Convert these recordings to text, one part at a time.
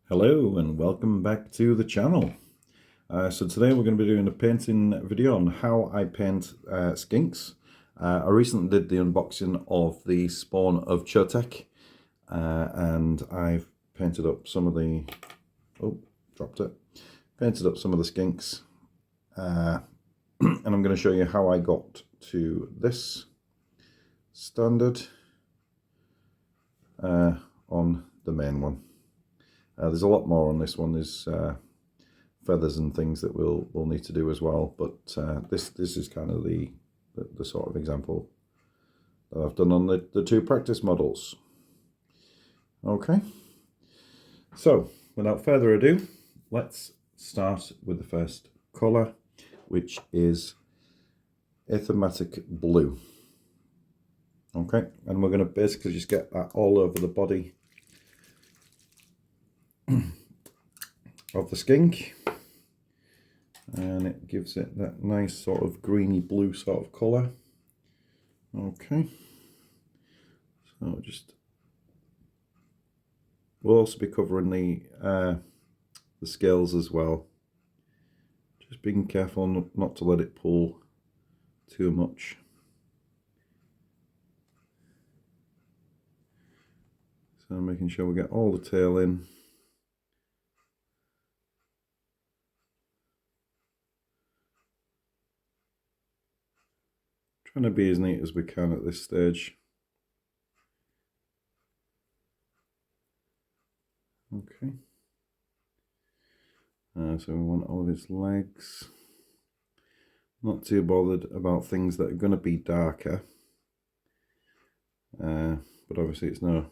Hello and welcome back to the channel. So today we're going to be doing a painting video on how I paint skinks. I recently did the unboxing of the spawn of Chotec and I've painted up some of the, painted up some of the skinks and I'm going to show you how I got to this standard on the main one. There's a lot more on this one. There's feathers and things that we'll need to do as well, but this is kind of the sort of example that I've done on the two practice models. Okay, so without further ado, let's start with the first colour, which is Athematic Blue. Okay, and we're going to basically just get that all over the body of the skink, and it gives it that nice sort of greeny blue sort of colour. Okay, so we'll also be covering the scales as well, just being careful not to let it pull too much. So making sure we get all the tail in. Trying to be as neat as we can at this stage. Okay. So we want all of his legs. Not too bothered about things that are going to be darker. But obviously it's no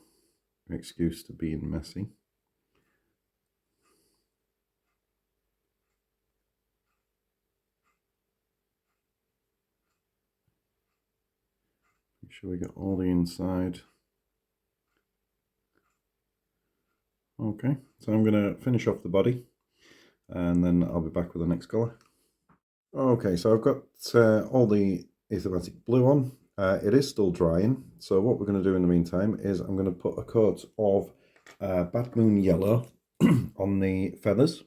excuse to being messy. Make sure we get all the inside. Okay, so I'm going to finish off the body and then I'll be back with the next colour. Okay, so I've got all the Athematic Blue on. It is still drying, so what we're going to do in the meantime is I'm going to put a coat of Bad Moon Yellow on the feathers.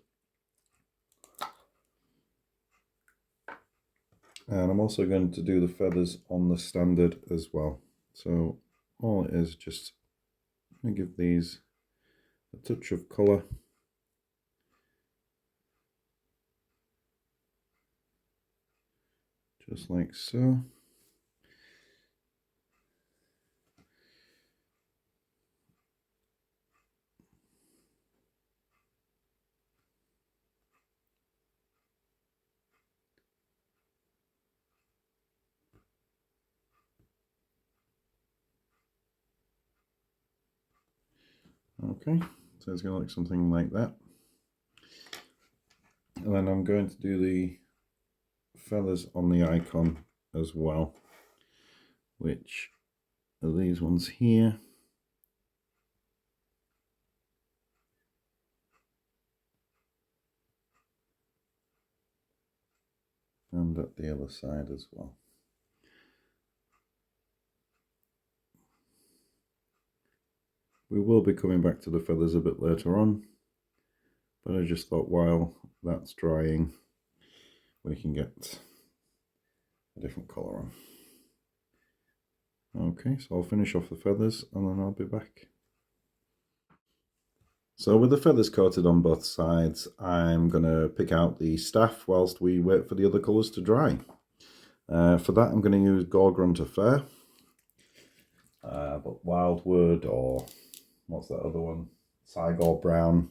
And I'm also going to do the feathers on the standard as well. So all it is, just going to give these a touch of colour. Just like so. Okay, so it's going to look something like that. And then I'm going to do the feathers on the icon as well, which are these ones here. And at the other side as well. We will be coming back to the feathers a bit later on, but I just thought while that's drying, we can get a different colour on. Okay, so I'll finish off the feathers and then I'll be back. So with the feathers coated on both sides, I'm going to pick out the staff whilst we wait for the other colours to dry. For that I'm going to use Gorgrunter Fair, but Wildwood, or what's that other one, Cygor Brown,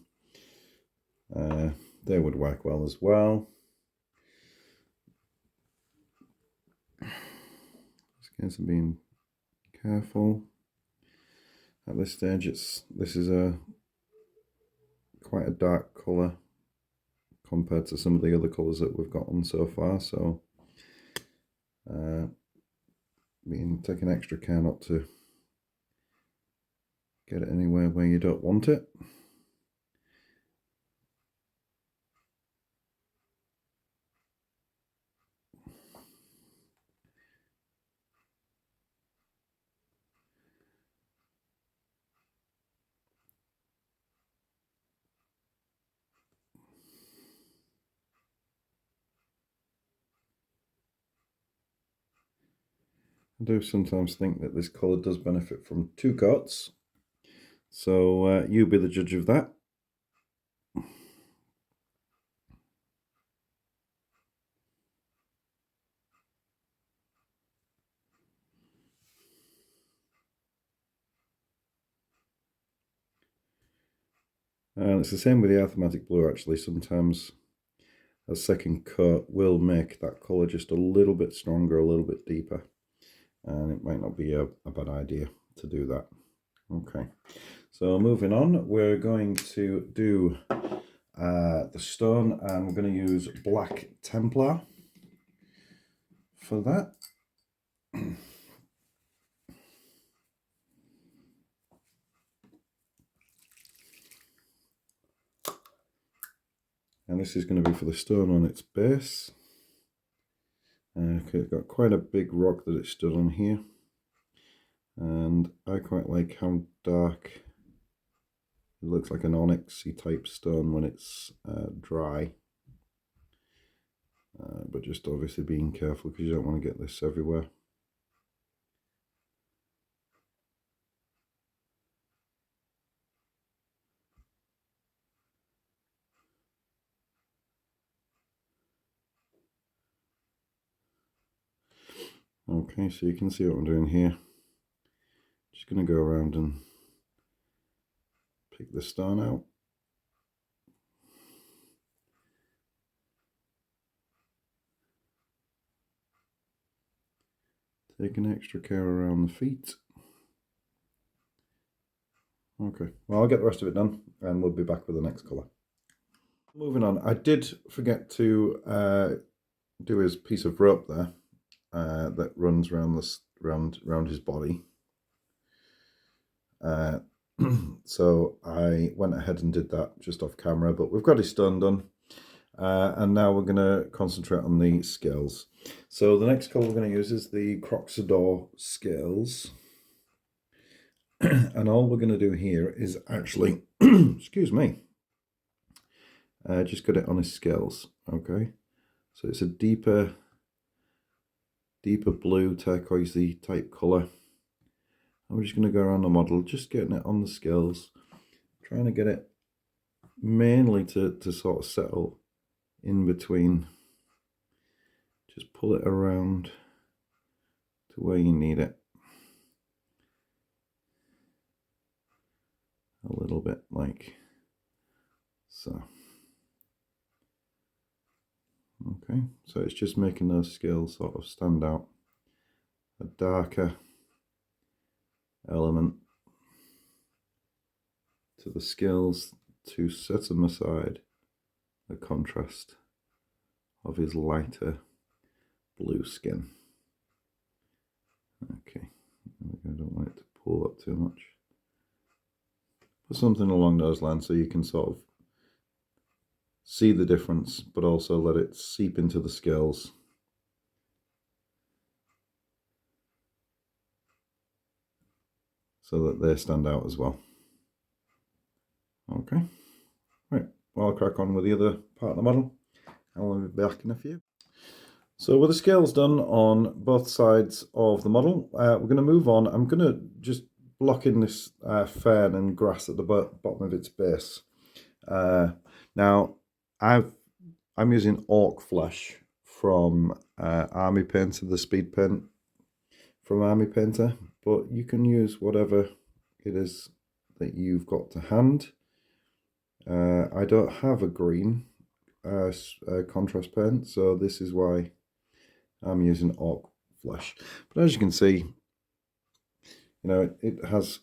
they would work well as well. Just in case of being careful. At this stage, this is quite a dark colour compared to some of the other colours that we've got on so far, so taking extra care not to get it anywhere where you don't want it. I do sometimes think that this colour does benefit from 2 coats, so you be the judge of that. And it's the same with the Athematic Blue actually. Sometimes a second coat will make that colour just a little bit stronger, a little bit deeper. And it might not be a bad idea to do that. Okay, so moving on, we're going to do the stone, and we're going to use Black Templar for that. And this is going to be for the stone on its base. Okay, it's got quite a big rock that it stood on here. And I quite like how dark it looks, like an onyxy type stone when it's dry. But just obviously being careful because you don't want to get this everywhere. Okay, so you can see what I'm doing here. Just going to go around and pick the stone out. Taking extra care around the feet. Okay, well, I'll get the rest of it done and we'll be back with the next colour. Moving on, I did forget to do his piece of rope there that runs around his body. So I went ahead and did that just off camera, but we've got his stone done. And now we're going to concentrate on the scales. So the next colour we're going to use is the Croxador scales. And all we're going to do here is actually, excuse me, just get it on his scales, okay? So it's a deeper blue, turquoisey type colour. I'm just going to go around the model, just getting it on the scales, trying to get it mainly to sort of settle in between. Just pull it around to where you need it. A little bit like so. Okay, so it's just making those scales sort of stand out. A darker element to the scales to set them aside the contrast of his lighter blue skin. Okay, I don't want it to pull up too much. Put something along those lines so you can sort of see the difference, but also let it seep into the scales. So that they stand out as well. Okay, right, well, I'll crack on with the other part of the model and we'll be back in a few. So with the scales done on both sides of the model, we're going to move on. I'm going to just block in this fern and grass at the bottom of its base. Now, I'm using orc flesh from Army Painter, the speed paint from Army Painter, but you can use whatever it is that you've got to hand. I don't have a green contrast paint, so this is why I'm using orc flesh. But as you can see, you know, it has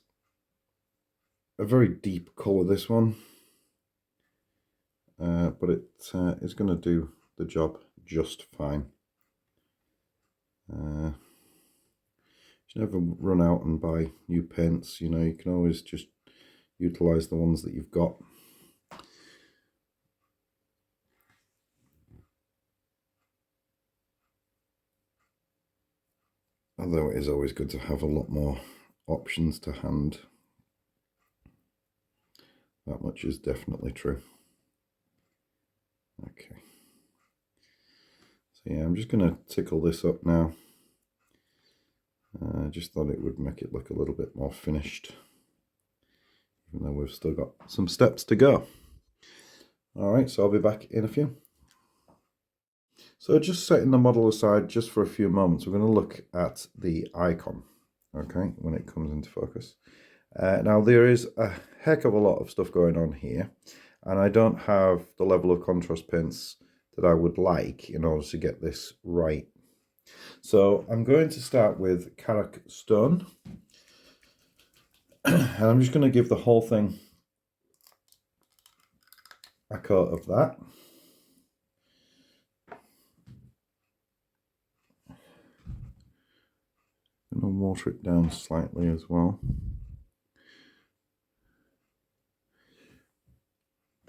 a very deep colour, this one, but it is going to do the job just fine. You should never run out and buy new paints, you know, you can always just utilise the ones that you've got. Although it is always good to have a lot more options to hand. That much is definitely true. Okay. So yeah, I'm just going to tickle this up now. I just thought it would make it look a little bit more finished, even though we've still got some steps to go. Alright, so I'll be back in a few. So just setting the model aside just for a few moments, we're going to look at the icon, okay, when it comes into focus. Now there is a heck of a lot of stuff going on here, and I don't have the level of contrast paints that I would like in order to get this right. So I'm going to start with Agrax stone, and I'm just going to give the whole thing a coat of that. I'm going to water it down slightly as well.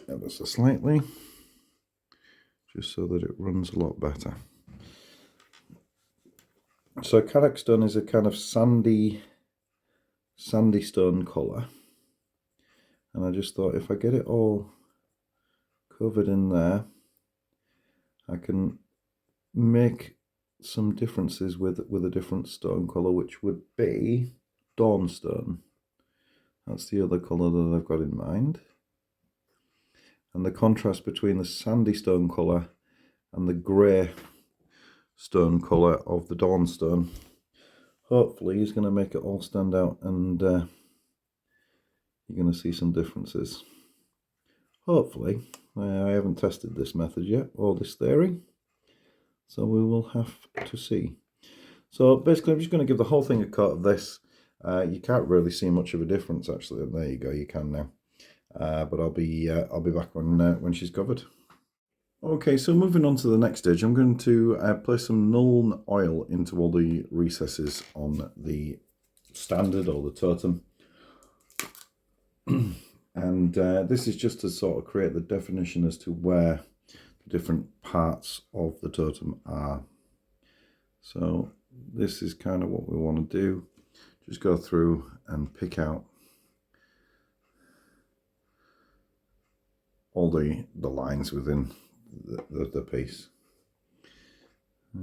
Ever so slightly, just so that it runs a lot better. So Agrax stone is a kind of sandy stone colour, and I just thought if I get it all covered in there, I can make some differences with a different stone colour, which would be dawnstone. That's the other colour that I've got in mind. And the contrast between the sandy stone colour and the grey stone colour of the dawnstone hopefully is going to make it all stand out, and you're going to see some differences. Hopefully. I haven't tested this method yet, or this theory, so we will have to see. So basically I'm just going to give the whole thing a coat of this. You can't really see much of a difference actually. There you go, you can now. But I'll be back when she's covered. Okay, so moving on to the next stage, I'm going to place some Nuln oil into all the recesses on the standard or the totem. And this is just to sort of create the definition as to where the different parts of the totem are. So this is kind of what we want to do. Just go through and pick out all the lines within the piece.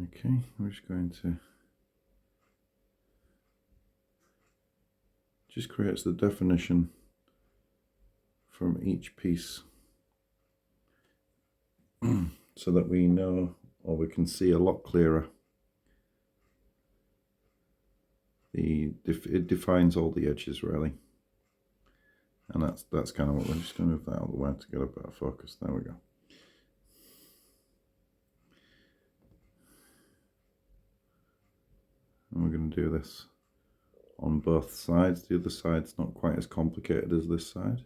Okay, we're just going to just creates the definition from each piece so that we know, or we can see a lot clearer. It defines all the edges really, and that's kind of what we're just going to move that out of the way to get a better focus. There we go. And we're going to do this on both sides. The other side's not quite as complicated as this side.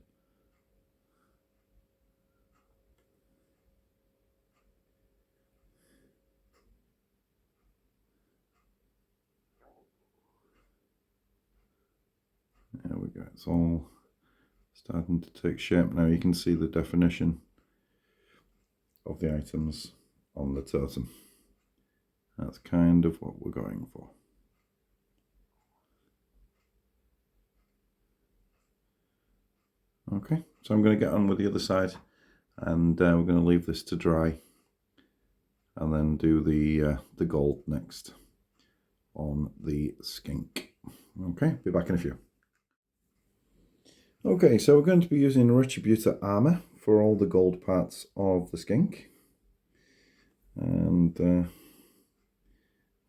There we go, it's all starting to take shape now. You can see the definition of the items on the totem. That's kind of what we're going for. Okay, so I'm going to get on with the other side, and we're going to leave this to dry and then do the gold next on the skink. Okay, be back in a few. Okay, so we're going to be using Retributor armor for all the gold parts of the skink, and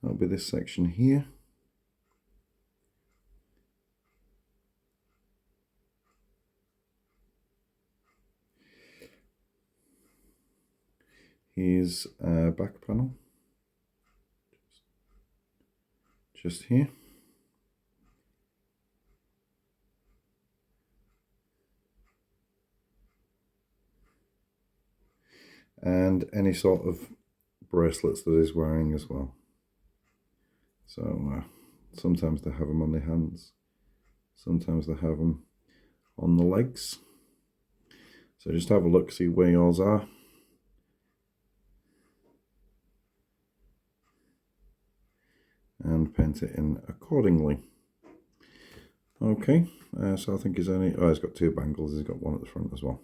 that'll be this section here. Here's a back panel, just here. And any sort of bracelets that he's wearing as well. So sometimes they have them on their hands, sometimes they have them on the legs. So just have a look, see where yours are. And paint it in accordingly. Okay, so I think he's got two bangles, he's got one at the front as well.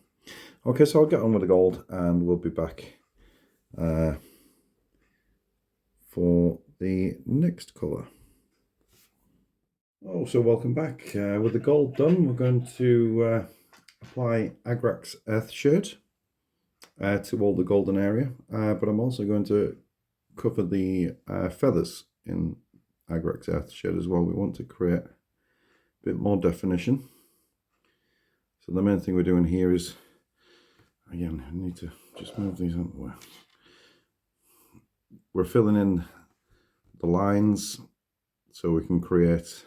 Okay, so I'll get on with the gold and we'll be back for the next colour. Oh, so welcome back. With the gold done, we're going to apply Agrax Earthshade to all the golden area, but I'm also going to cover the feathers in Agrax Earthshade as well. We want to create a bit more definition. So the main thing we're doing here is, again, I need to just move these out of the way. We're filling in the lines so we can create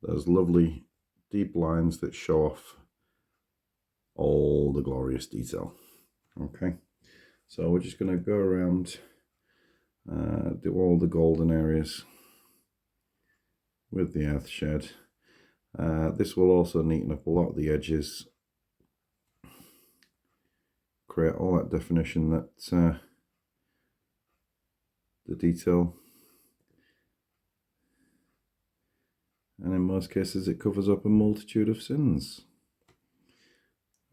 those lovely deep lines that show off all the glorious detail. Okay, so we're just going to go around, do all the golden areas with the Earthshade. This will also neaten up a lot of the edges, create all that definition that the detail, and in most cases it covers up a multitude of sins.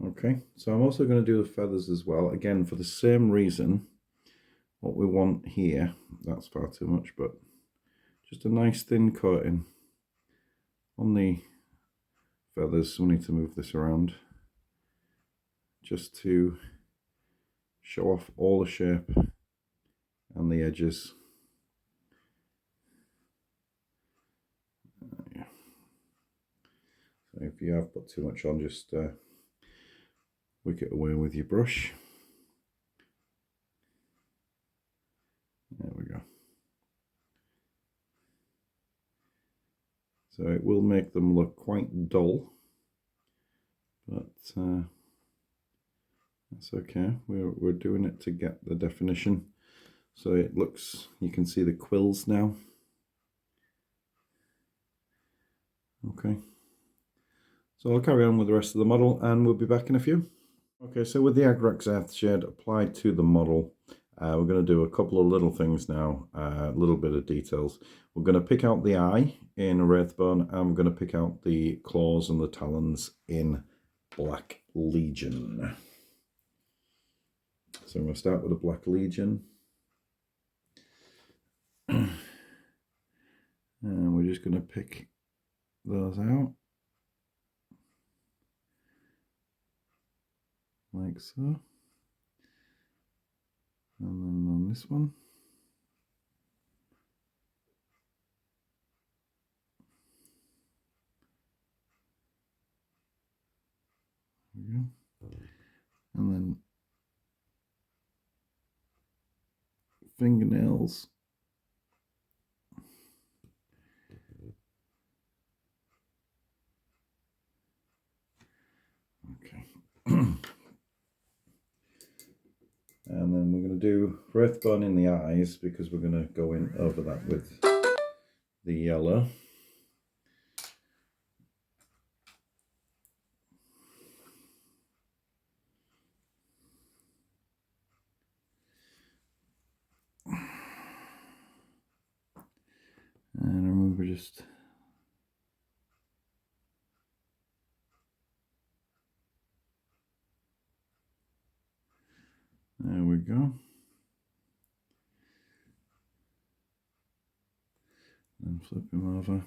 Okay, so I'm also going to do the feathers as well, again for the same reason. What we want here, that's far too much, but just a nice thin coating on the feathers. We need to move this around just to show off all the shape and the edges. Yeah. So if you have put too much on, just wick it away with your brush. There we go. So it will make them look quite dull, but that's okay. We're doing it to get the definition. So it looks, you can see the quills now. Okay. So I'll carry on with the rest of the model and we'll be back in a few. Okay, so with the Agrax Earthshade applied to the model, we're going to do a couple of little things now, a little bit of details. We're going to pick out the eye in Wraithbone, and we're going to pick out the claws and the talons in Black Legion. So I'm going to start with the Black Legion. And we're just going to pick those out. Like so. And then on this one. There we go. And then fingernails. Okay. And then we're going to do Wraithbone in the eyes, because we're going to go in over that with the yellow. And remember, just there we go. And flip him over.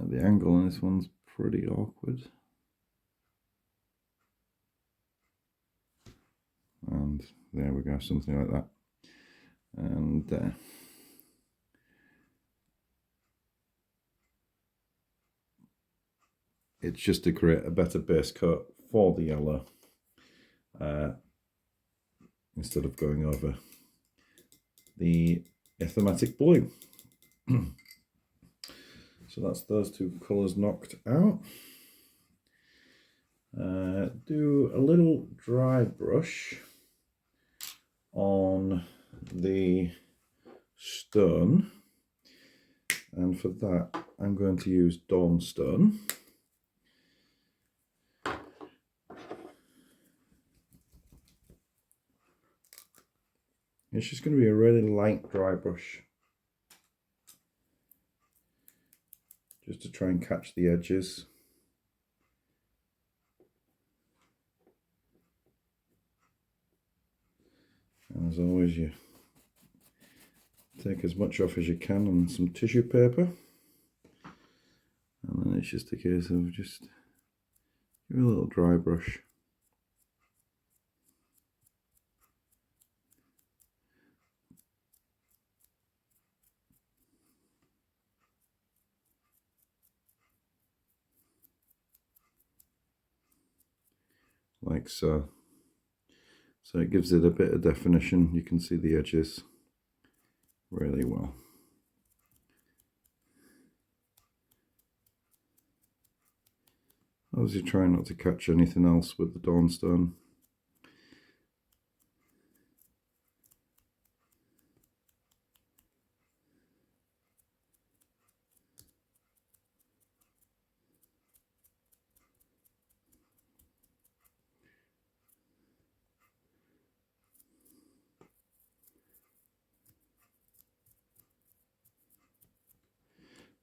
The angle on this one's pretty awkward. And there we go, something like that. And it's just to create a better base coat for the yellow, instead of going over the thematic blue. So that's those two colours knocked out. Do a little dry brush on the stone, and for that I'm going to use Dawnstone. It's just going to be a really light dry brush, just to try and catch the edges. And as always, you take as much off as you can on some tissue paper, and then it's just a case of just give a little dry brush. Like so. So it gives it a bit of definition. You can see the edges really well. Obviously try not to catch anything else with the Dawnstone.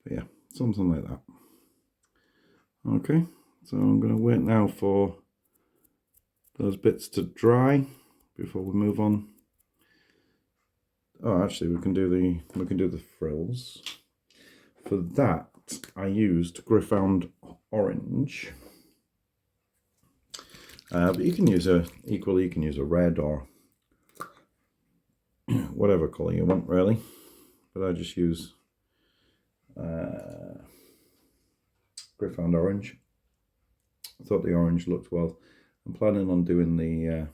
But yeah, something like that. Okay, so I'm going to wait now for those bits to dry before we move on. Oh, actually, we can do the frills. For that, I used Gryph-hound orange, but you can use a red or whatever colour you want, really. But I just use Gryph-hound orange. I thought the orange looked well. I'm planning on doing the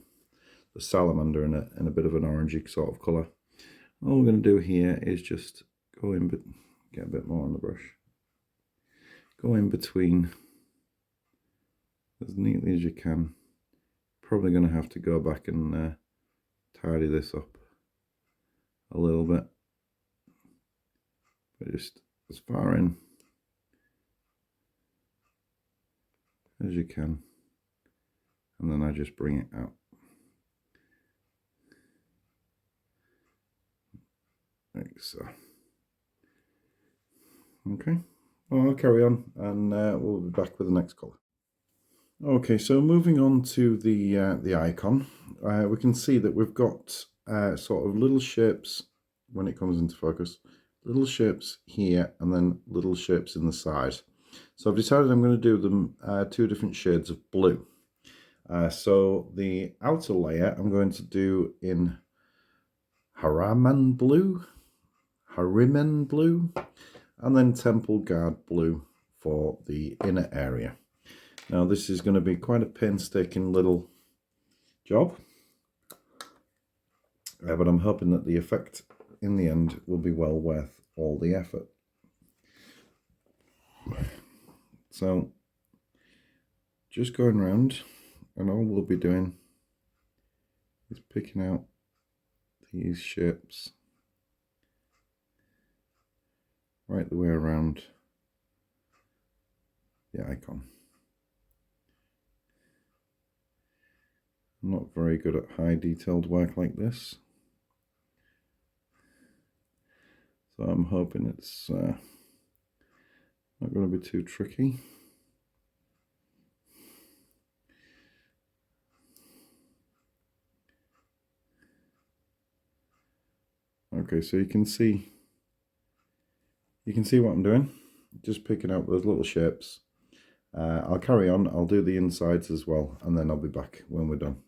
salamander in a bit of an orangey sort of colour. All we're going to do here is just go in, but get a bit more on the brush. Go in between as neatly as you can. Probably going to have to go back and tidy this up a little bit, but just as far in as you can, and then I just bring it out. Like so. Okay, well, I'll carry on, and we'll be back with the next colour. Okay, so moving on to the icon, we can see that we've got sort of little shapes when it comes into focus, little shapes here, and then little shapes in the side. So I've decided I'm going to do them two different shades of blue. So the outer layer I'm going to do in Harriman blue, and then Temple Guard blue for the inner area. Now this is going to be quite a painstaking little job, but I'm hoping that the effect in the end will be well worth all the effort. So just going around, and all we'll be doing is picking out these shapes right the way around the icon. I'm not very good at high detailed work like this, so I'm hoping it's not going to be too tricky. Okay, so you can see what I'm doing, just picking out those little shapes. I'll carry on, I'll do the insides as well, and then I'll be back when we're done.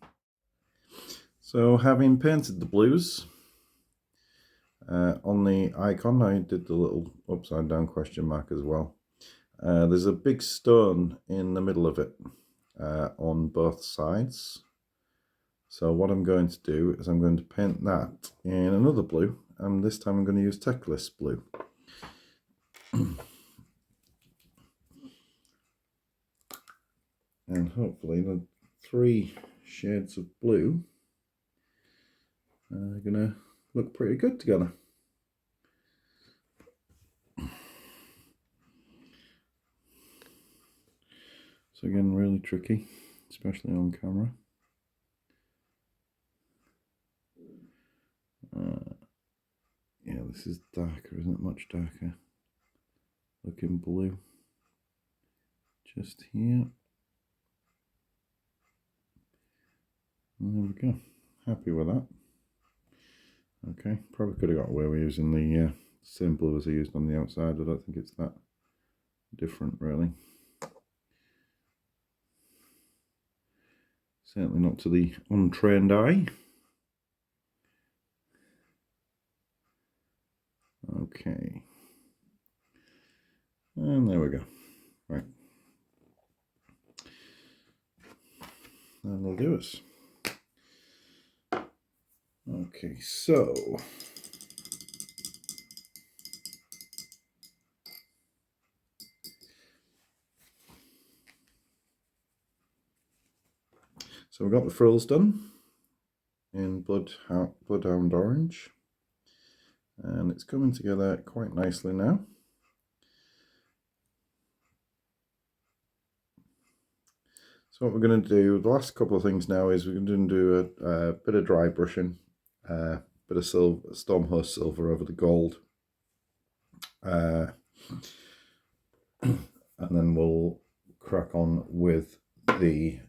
So having painted the blues on the icon, I did the little upside down question mark as well. There's a big stone in the middle of it on both sides. So what I'm going to do is I'm going to paint that in another blue, and this time I'm going to use Teclis blue. And hopefully the 3 shades of blue are going to look pretty good together. So again, really tricky, especially on camera. Yeah, this is darker, isn't it? Much darker looking blue. Just here. And there we go. Happy with that. Okay, probably could have got away with using the same blue as I used on the outside. I don't think it's that different really. Certainly not to the untrained eye. Okay. And there we go. Right. That'll do us. Okay, so we've got the frills done in Bloodhound Orange, and it's coming together quite nicely now. So what we're going to do, the last couple of things now, is we're going to do a bit of dry brushing, a bit of Stormhost silver over the gold, and then we'll crack on with the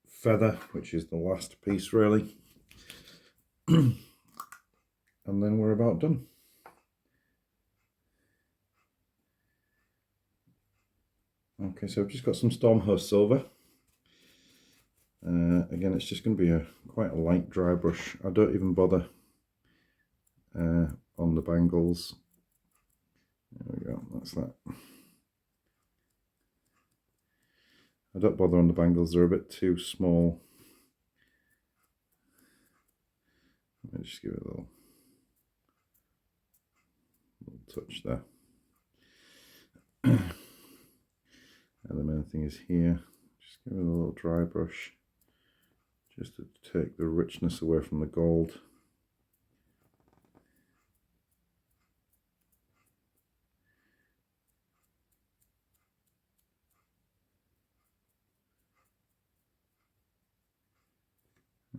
feather, which is the last piece really, and then we're about done. Okay, so I've just got some Stormhost silver. Again, it's just going to be quite a light dry brush. I don't even bother on the bangles. There we go, that's that. I don't bother on the bangles, they're a bit too small. Let me just give it a little touch there. And the main thing is here, just give it a little dry brush, just to take the richness away from the gold.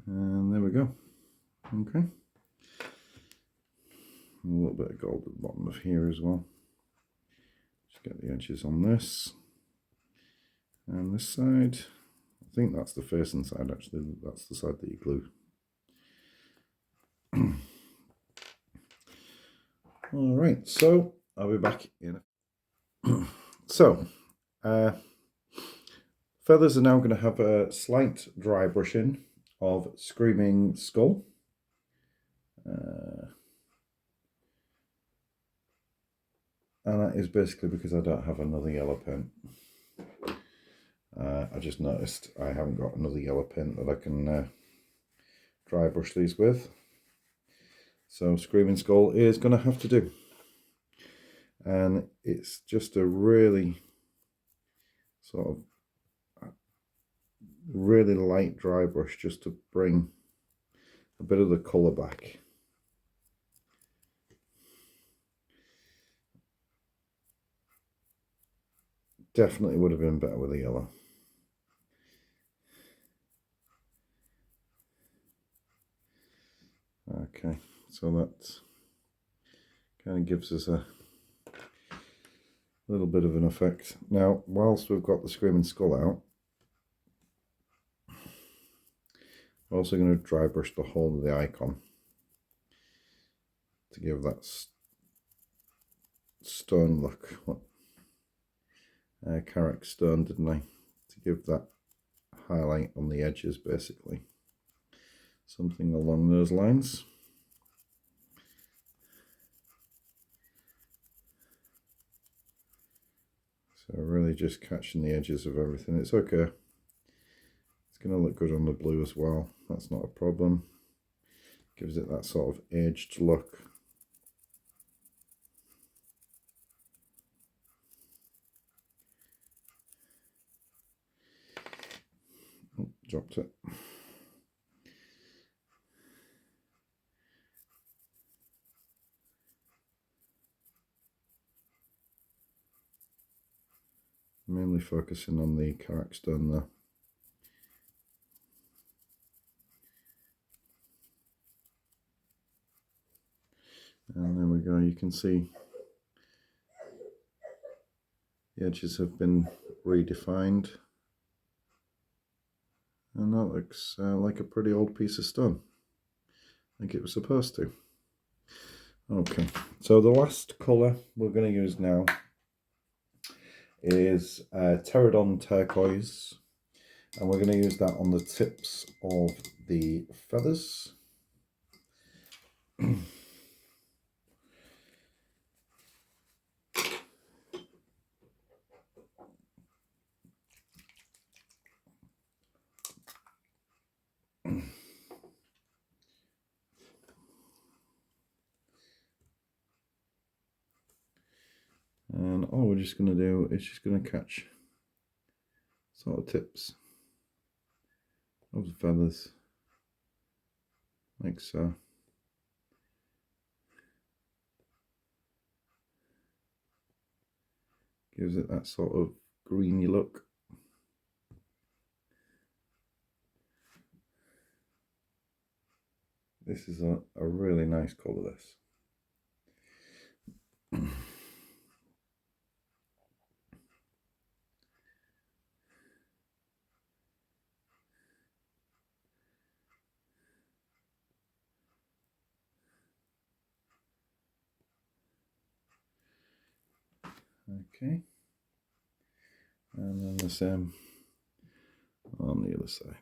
And there we go. Okay. A little bit of gold at the bottom of here as well. Just get the edges on this. And this side, I think that's the facing side actually, that's the side that you glue. Alright, so I'll be back in a So, feathers are now going to have a slight dry brushing of Screaming Skull. And that is basically because I don't have another yellow paint. I just noticed I haven't got another yellow paint that I can dry brush these with. So Screaming Skull is going to have to do. And it's just a really sort of really light dry brush just to bring a bit of the colour back. Definitely would have been better with the yellow. Okay, so that kind of gives us a little bit of an effect. Now, whilst we've got the Screaming Skull out, we're also going to dry brush the whole of the icon to give that stone look. Carrick stone, didn't I? To give that highlight on the edges, basically. Something along those lines. So really just catching the edges of everything. It's okay. It's going to look good on the blue as well. That's not a problem. Gives it that sort of aged look. Oh, dropped it. Mainly focusing on the Carrick stone there. And there we go, you can see the edges have been redefined. And that looks like a pretty old piece of stone. I think it was supposed to. Okay, so the last colour we're going to use now is Pterodon Turquoise, and we're going to use that on the tips of the feathers. And all we're just going to do is just going to catch sort of tips of the feathers, like so. Gives it that sort of greeny look. This is a really nice colour, this. Okay, and then the same on the other side.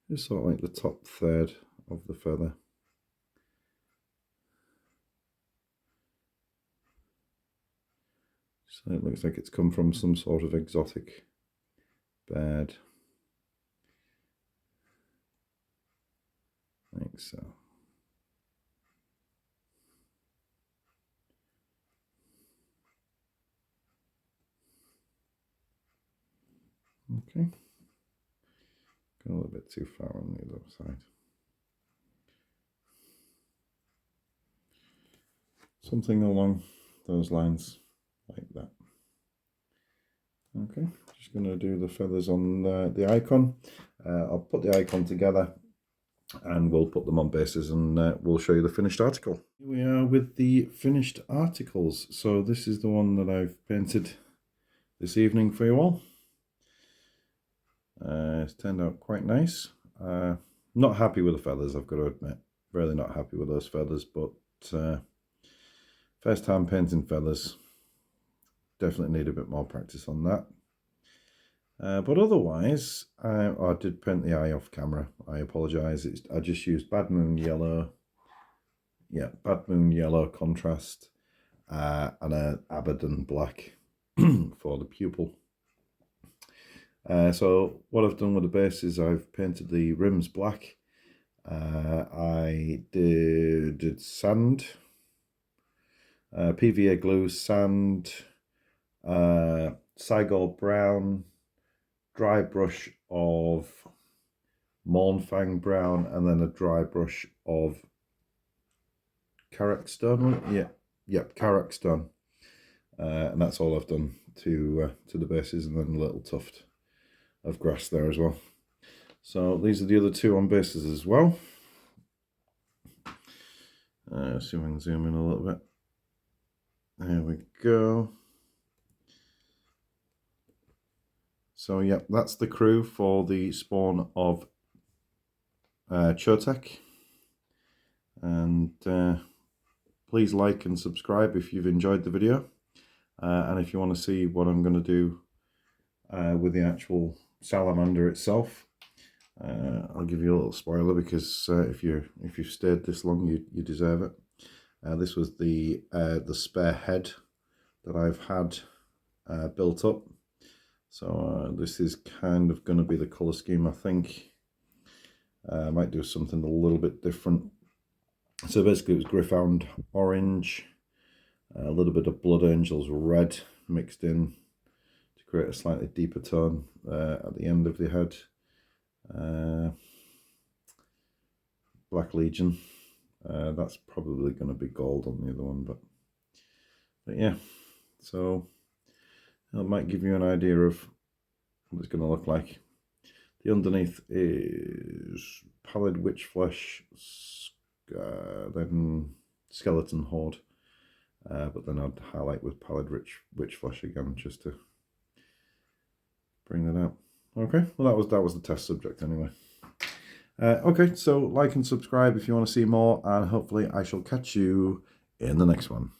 Just sort of like the top third of the feather. So it looks like it's come from some sort of exotic bird, like so. Okay, got a little bit too far on the other side. Something along those lines, like that. Okay, just going to do the feathers on the icon. I'll put the icon together and we'll put them on bases, and we'll show you the finished article. Here we are with the finished articles. So this is the one that I've painted this evening for you all. It's turned out quite nice. Not happy with the feathers, I've got to admit. Really not happy with those feathers, but first time painting feathers. Definitely need a bit more practice on that. But otherwise, I did paint the eye off camera. I apologise. I just used Bad Moon Yellow. Yeah, Bad Moon Yellow contrast and a Abaddon Black for the pupil. So what I've done with the base is I've painted the rims black. I did sand, PVA glue, sand, Cygor brown, dry brush of Mornfang brown, and then a dry brush of Carrack stone. Yep, Carrack stone. And that's all I've done to the bases, and then a little tuft of grass there as well. So these are the other two on bases as well. See if I can zoom in a little bit. There we go. So yeah, that's the crew for the spawn of Chotec. And please like and subscribe if you've enjoyed the video. And if you want to see what I'm going to do with the actual salamander itself, I'll give you a little spoiler, because if you've stayed this long, you deserve it. This was the spare head that I've had built up. So this is kind of going to be the colour scheme, I think. I might do something a little bit different. So basically it was Gryph-hound orange, a little bit of Blood Angels red mixed in to create a slightly deeper tone at the end of the head. Black Legion, that's probably going to be gold on the other one, but yeah, so it might give you an idea of what it's going to look like. The underneath is Pallid Witch Flesh, then Skeleton Horde, but then I'd highlight with Pallid Witch Flesh again, just to bring that out. Okay, well that was the test subject anyway. Okay, so like and subscribe if you want to see more, and hopefully I shall catch you in the next one.